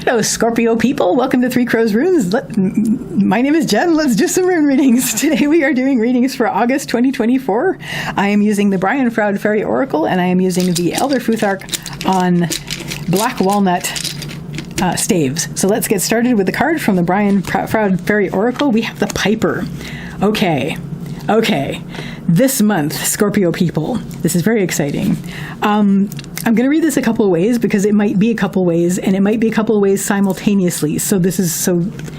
Hello, Scorpio people. Welcome to Three Crows Runes. My name is Jen. Let's do some rune readings. Today we are doing readings for August 2024. I am using the Brian Froud Faerie Oracle, and I am using the Elder Futhark on Black Walnut staves. So let's get started with the card from the Brian Froud Faerie Oracle. We have the Piper. Okay. This month, Scorpio people, this is very exciting. I'm going to read this a couple of ways because it might be a couple of ways, and it might be a couple of ways simultaneously. So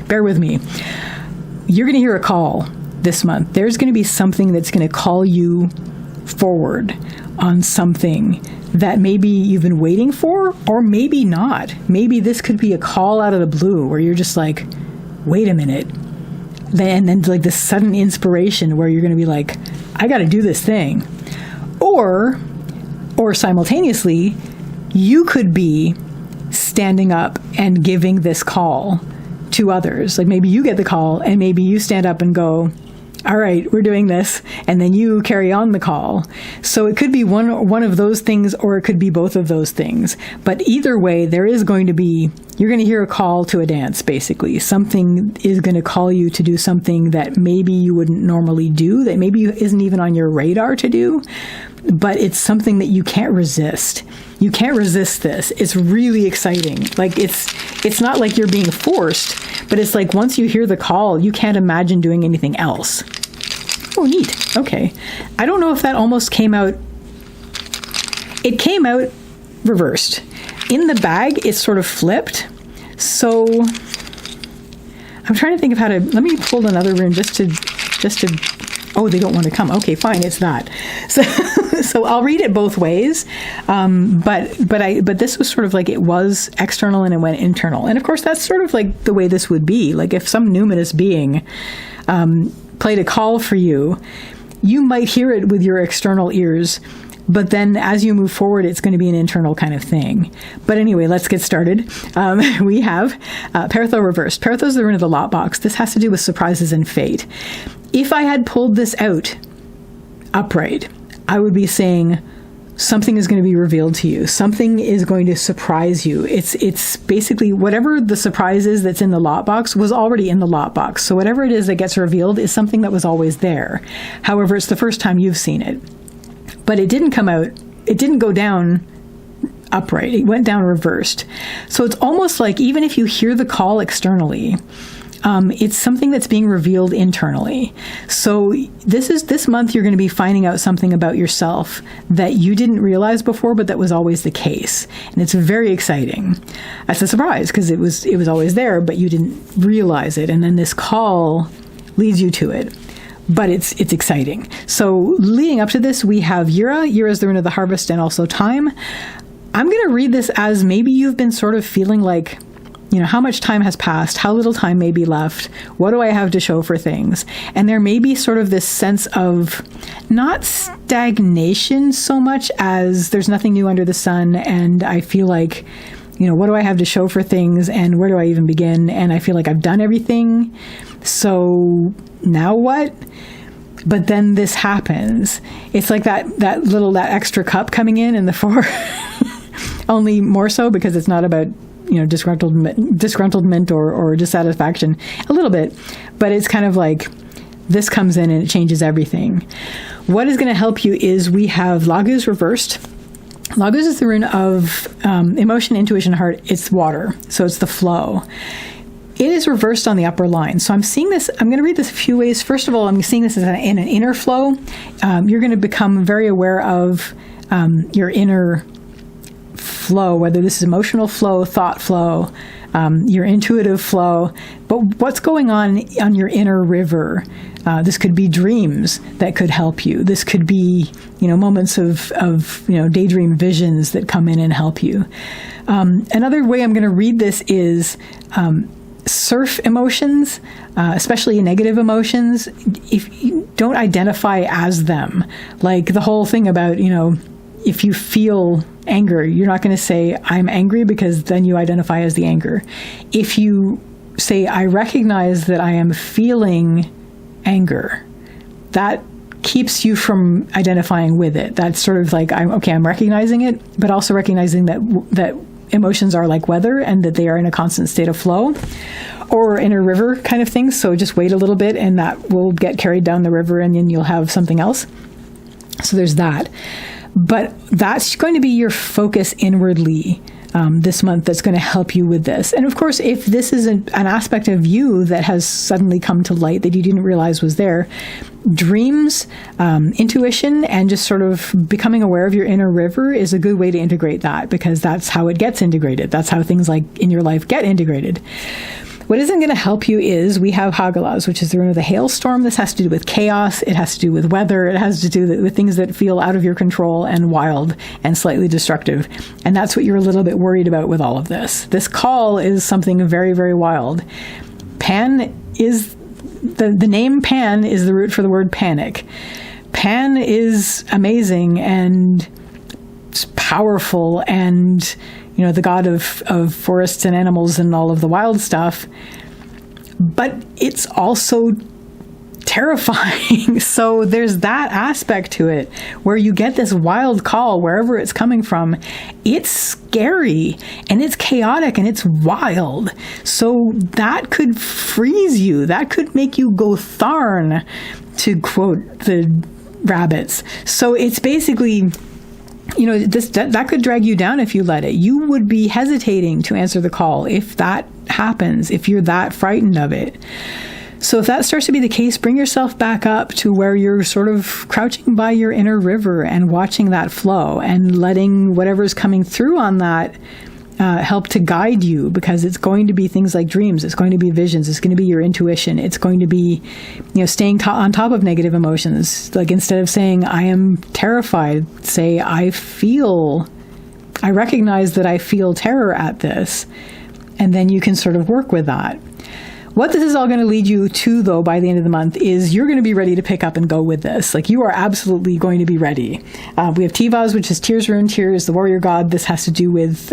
bear with me. You're going to hear a call this month. There's going to be something that's going to call you forward on something that maybe you've been waiting for, or maybe not. Maybe this could be a call out of the blue where you're just like, wait a minute. And then like this sudden inspiration where you're going to be like, I got to do this thing. Or simultaneously, you could be standing up and giving this call to others. Like maybe you get the call and maybe you stand up and go, all right, we're doing this. And then you carry on the call. So it could be one of those things, or it could be both of those things. But either way, you're going to hear a call to a dance, basically. Something is going to call you to do something that maybe you wouldn't normally do, that maybe isn't even on your radar to do. But it's something that you can't resist. You can't resist this. It's really exciting. Like it's not like you're being forced, but it's like once you hear the call, you can't imagine doing anything else. Oh, neat. Okay. I don't know if that almost came out. It came out reversed. In the bag, it's sort of flipped. So I'm trying to think of how to, let me pull another rune just to, oh, they don't want to come. Okay, fine. It's that. So I'll read it both ways. But this was sort of like it was external and it went internal. And of course, that's sort of like the way this would be. Like if some numinous being played a call for you, you might hear it with your external ears. But then as you move forward, it's going to be an internal kind of thing. But anyway, let's get started. We have Peritho reversed. Peritho is the rune of the lot box. This has to do with surprises and fate. If I had pulled this out upright, I would be saying something is going to be revealed to you. Something is going to surprise you. It's basically whatever the surprise is that's in the lot box was already in the lot box. So whatever it is that gets revealed is something that was always there. However, it's the first time you've seen it. But it didn't come out, it didn't go down upright. It went down reversed. So it's almost like even if you hear the call externally, it's something that's being revealed internally. So this month you're going to be finding out something about yourself that you didn't realize before, but that was always the case. And it's very exciting. That's a surprise because it was always there, but you didn't realize it. And then this call leads you to it. But it's exciting. So leading up to this, we have Yura. Yura is the rune of the harvest and also time. I'm going to read this as maybe you've been sort of feeling like, how much time has passed, how little time may be left, what do I have to show for things? And there may be sort of this sense of not stagnation so much as there's nothing new under the sun, and I feel like, what do I have to show for things, and where do I even begin? And I feel like I've done everything, so now what? But then this happens. It's like that extra cup coming in the four, only more so because it's not about disgruntlement or dissatisfaction, a little bit, but it's kind of like this comes in and it changes everything. What is going to help you is we have Laguz reversed. Laguz is the rune of emotion, intuition, heart. It's water, so it's the flow. It is reversed on the upper line. So I'm seeing this, I'm going to read this a few ways. First of all, I'm seeing this as in an inner flow. You're going to become very aware of your inner flow, whether this is emotional flow, thought flow, your intuitive flow, but what's going on your inner river. This could be dreams that could help you. This could be, moments of daydream visions that come in and help you. Another way I'm going to read this is surf emotions, especially negative emotions. If you don't identify as them, like the whole thing about, if you feel anger, you're not going to say, I'm angry, because then you identify as the anger. If you say, I recognize that I am feeling anger, that keeps you from identifying with it. That's sort of like, I'm recognizing it, but also recognizing that emotions are like weather and that they are in a constant state of flow, or in a river kind of thing. So just wait a little bit and that will get carried down the river and then you'll have something else. So there's that. But that's going to be your focus inwardly this month that's going to help you with this. And of course, if this is an aspect of you that has suddenly come to light that you didn't realize was there, dreams, intuition, and just sort of becoming aware of your inner river is a good way to integrate that, because that's how it gets integrated. That's how things like in your life get integrated. What isn't going to help you is we have Hagalaz, which is the rune of the hailstorm. This has to do with chaos. It has to do with weather. It has to do with things that feel out of your control and wild and slightly destructive. And that's what you're a little bit worried about with all of this. This call is something very, very wild. Pan is, the name Pan is the root for the word panic. Pan is amazing and powerful and the god of forests and animals and all of the wild stuff, but it's also terrifying. So there's that aspect to it where you get this wild call wherever it's coming from. It's scary and it's chaotic and it's wild. So that could freeze you. That could make you go tharn, to quote the rabbits. So it's basically, that could drag you down if you let it. You would be hesitating to answer the call if that happens, if you're that frightened of it. So if that starts to be the case, bring yourself back up to where you're sort of crouching by your inner river and watching that flow and letting whatever's coming through on that help to guide you, because it's going to be things like dreams, it's going to be visions, it's going to be your intuition, it's going to be staying on top of negative emotions. Like, instead of saying I am terrified, say I recognize that I feel terror at this, and then you can sort of work with that. What this is all going to lead you to, though, by the end of the month, is you're going to be ready to pick up and go with this. Like, you are absolutely going to be ready. We have Tivaz, which is Tyr's rune. Tyr is the warrior god. This has to do with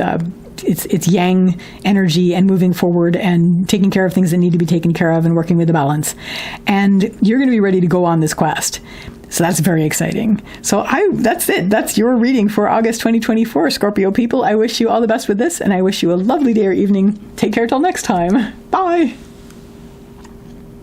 it's yang energy and moving forward and taking care of things that need to be taken care of and working with the balance. And you're going to be ready to go on this quest. So that's very exciting. So that's it. That's your reading for August 2024, Scorpio people. I wish you all the best with this, and I wish you a lovely day or evening. Take care till next time. Bye.